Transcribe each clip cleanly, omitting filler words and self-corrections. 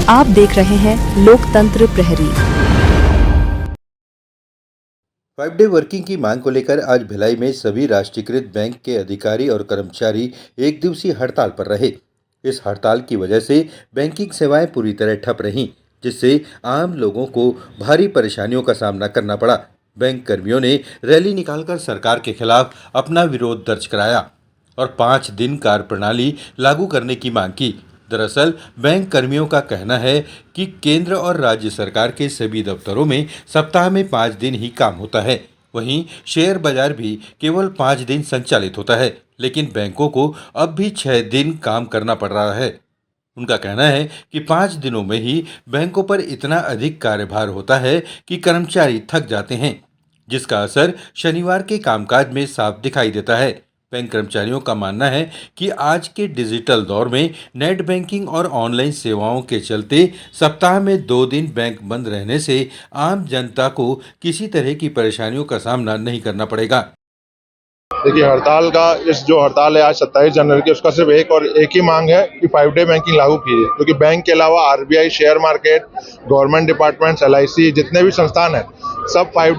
आप देख रहे हैं लोकतंत्र प्रहरी। 5 डे वर्किंग की मांग को लेकर आज भिलाई में सभी राष्ट्रीयकृत बैंक के अधिकारी और कर्मचारी एक दिवसीय हड़ताल पर रहे। इस हड़ताल की वजह से बैंकिंग सेवाएं पूरी तरह ठप रहीं, जिससे आम लोगों को भारी परेशानियों का सामना करना पड़ा। बैंक कर्मियों ने रैली निकालकर सरकार के खिलाफ अपना विरोध दर्ज कराया और 5 दिन कार्यप्रणाली लागू करने की मांग की। दरअसल बैंक कर्मियों का कहना है कि केंद्र और राज्य सरकार के सभी दफ्तरों में सप्ताह में 5 दिन ही काम होता है। वहीं शेयर बाजार भी केवल 5 दिन संचालित होता है, लेकिन बैंकों को अब भी 6 दिन काम करना पड़ रहा है। उनका कहना है कि 5 दिनों में ही बैंकों पर इतना अधिक कार्यभार होता है कि कर्मचारी थक जाते हैं, जिसका असर शनिवार के कामकाज में साफ दिखाई देता है। बैंक कर्मचारियों का मानना है कि आज के डिजिटल दौर में नेट बैंकिंग और ऑनलाइन सेवाओं के चलते सप्ताह में 2 दिन बैंक बंद रहने से आम जनता को किसी तरह की परेशानियों का सामना नहीं करना पड़ेगा। देखिए, हड़ताल का जो हड़ताल है आज 27 जनवरी की, उसका सिर्फ एक ही मांग है कि 5 डे बैंकिंग लागू कीजिए, क्योंकि बैंक के अलावा RBI, share market, government departments, LIC, जितने भी संस्थान हैं, सब 5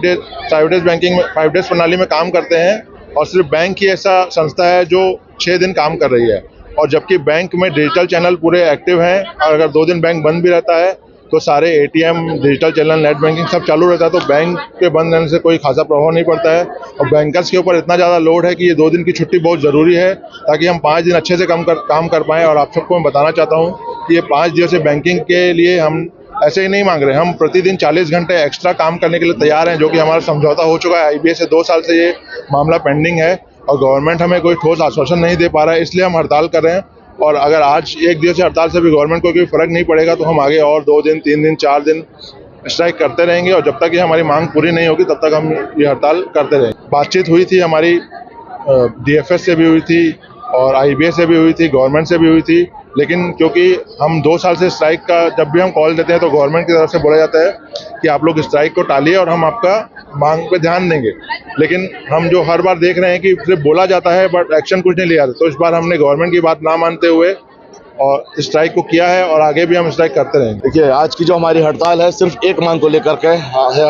डेज बैंकिंग में 5 डेज प्रणाली में काम करते हैं। और सिर्फ बैंक ही ऐसा संस्था है जो 6 दिन काम कर रही है। और जबकि बैंक में डिजिटल चैनल पूरे एक्टिव हैं, और अगर 2 दिन बैंक बंद भी रहता है तो सारे ATM, digital channel, net banking सब चालू रहता है, तो बैंक के बंद रहने से कोई खासा प्रभाव नहीं पड़ता है। और बैंकर्स के ऊपर इतना ज़्यादा लोड है कि ये 2 दिन की छुट्टी बहुत ज़रूरी है, ताकि हम 5 दिन अच्छे से काम कर पाएँ। और आप सबको मैं बताना चाहता हूँ कि ये 5 दिवसीय बैंकिंग के लिए हम ऐसे ही नहीं मांग रहे, हम प्रतिदिन 40 घंटे एक्स्ट्रा काम करने के लिए तैयार हैं, जो कि हमारा समझौता हो चुका है। आईबीए से 2 साल से ये मामला पेंडिंग है और गवर्नमेंट हमें कोई ठोस आश्वासन नहीं दे पा रहा है, इसलिए हम हड़ताल कर रहे हैं। और अगर आज एक दिवसीय हड़ताल से भी गवर्नमेंट को कोई फर्क नहीं पड़ेगा, तो हम आगे और 2 दिन, 3 दिन, 4 दिन स्ट्राइक करते रहेंगे, और जब तक ये हमारी मांग पूरी नहीं होगी तब तक हम ये हड़ताल करते रहेंगे। बातचीत हुई थी हमारी डीएफएस से भी हुई थी और आईबीए से भी हुई थी, गवर्नमेंट से भी हुई थी, लेकिन क्योंकि हम 2 साल से स्ट्राइक का जब भी हम कॉल देते हैं तो गवर्नमेंट की तरफ से बोला जाता है कि आप लोग स्ट्राइक को टालिए और हम आपका मांग पे ध्यान देंगे। लेकिन हम जो हर बार देख रहे हैं कि सिर्फ बोला जाता है बट एक्शन कुछ नहीं लिया जाता। तो इस बार हमने गवर्नमेंट की बात ना मानते हुए और स्ट्राइक को किया है, और आगे भी हम स्ट्राइक करते रहेंगे। देखिए, आज की जो हमारी हड़ताल है सिर्फ एक मांग को लेकर के है।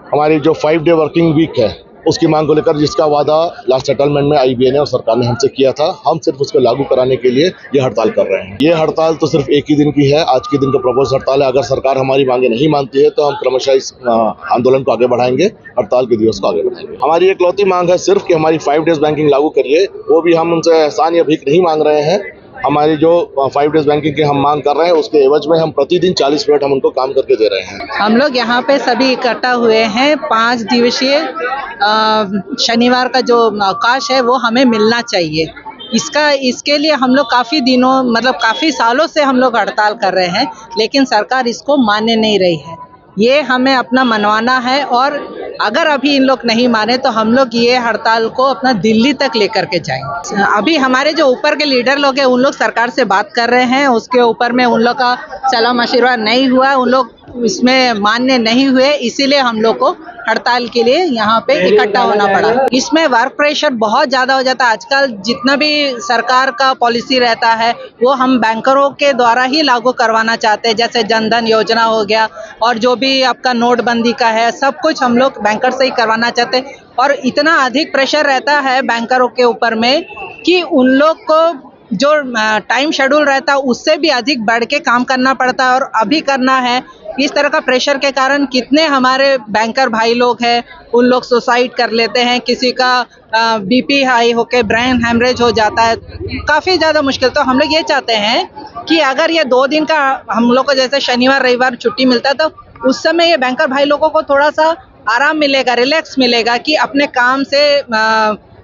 हमारी जो 5 डे वर्किंग वीक है उसकी मांग को लेकर, जिसका वादा लास्ट सेटलमेंट में आईबीए ने और सरकार ने हमसे किया था, हम सिर्फ उसको लागू कराने के लिए ये हड़ताल कर रहे हैं। ये हड़ताल तो सिर्फ एक ही दिन की है, आज के दिन का प्रपोज हड़ताल है। अगर सरकार हमारी मांगे नहीं मानती है तो हम क्रमशः इस आंदोलन को आगे बढ़ाएंगे, हड़ताल के दिवस को आगे बढ़ाएंगे। हमारी इकलौती मांग है सिर्फ कि हमारी 5 डेज बैंकिंग लागू करिए। वो भी हम उनसे एहसान या भीख नहीं मांग रहे हैं। हमारी जो 5 डेज बैंकिंग की हम मांग कर रहे हैं, उसके एवज में हम प्रतिदिन 40 मिनट हम उनको काम करके दे रहे हैं। हम लोग यहाँ पे सभी इकट्ठा हुए हैं। 5 दिवसीय शनिवार का जो अवकाश है वो हमें मिलना चाहिए। इसके लिए हम लोग काफ़ी दिनों, मतलब काफ़ी सालों से हम लोग हड़ताल कर रहे हैं, लेकिन सरकार इसको मानने नहीं रही है। ये हमें अपना मनवाना है, और अगर अभी इन लोग नहीं माने तो हम लोग ये हड़ताल को अपना दिल्ली तक लेकर के जाएंगे। अभी हमारे जो ऊपर के लीडर लोग हैं उन लोग सरकार से बात कर रहे हैं, उसके ऊपर में उन लोग का सलाह मशवरा नहीं हुआ, उन लोग इसमें मान्य नहीं हुए, इसीलिए हम लोग को हड़ताल के लिए यहाँ पे इकट्ठा होना पड़ा। इसमें वर्क प्रेशर बहुत ज़्यादा हो जाता है। आजकल जितना भी सरकार का पॉलिसी रहता है वो हम बैंकरों के द्वारा ही लागू करवाना चाहते हैं, जैसे जनधन योजना हो गया और जो भी आपका नोटबंदी का है, सब कुछ हम लोग बैंकर से ही करवाना चाहते हैं। और इतना अधिक प्रेशर रहता है बैंकरों के ऊपर में कि उन लोग को जो टाइम शेड्यूल रहता है उससे भी अधिक बढ़ के काम करना पड़ता है, और अभी करना है। इस तरह का प्रेशर के कारण कितने हमारे बैंकर भाई लोग हैं, उन लोग सुसाइड कर लेते हैं, किसी का बीपी हाई होके ब्रेन हैमरेज हो जाता है, काफ़ी ज़्यादा मुश्किल। तो हम लोग ये चाहते हैं कि अगर ये 2 दिन का हम लोग को जैसे शनिवार रविवार छुट्टी मिलता है, तो उस समय ये बैंकर भाई लोगों को थोड़ा सा आराम मिलेगा, रिलैक्स मिलेगा, कि अपने काम से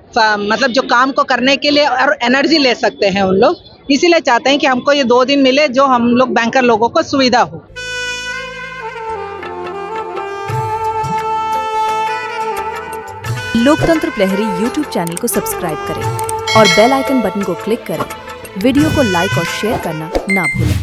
मतलब जो काम को करने के लिए और एनर्जी ले सकते हैं उन लोग। इसीलिए चाहते हैं कि हमको ये 2 दिन मिले, जो हम लोग बैंकर लोगों को सुविधा हो। लोकतंत्र प्रहरी YouTube चैनल को सब्सक्राइब करें और बेल आइकन बटन को क्लिक करें। वीडियो को लाइक और शेयर करना ना भूलें।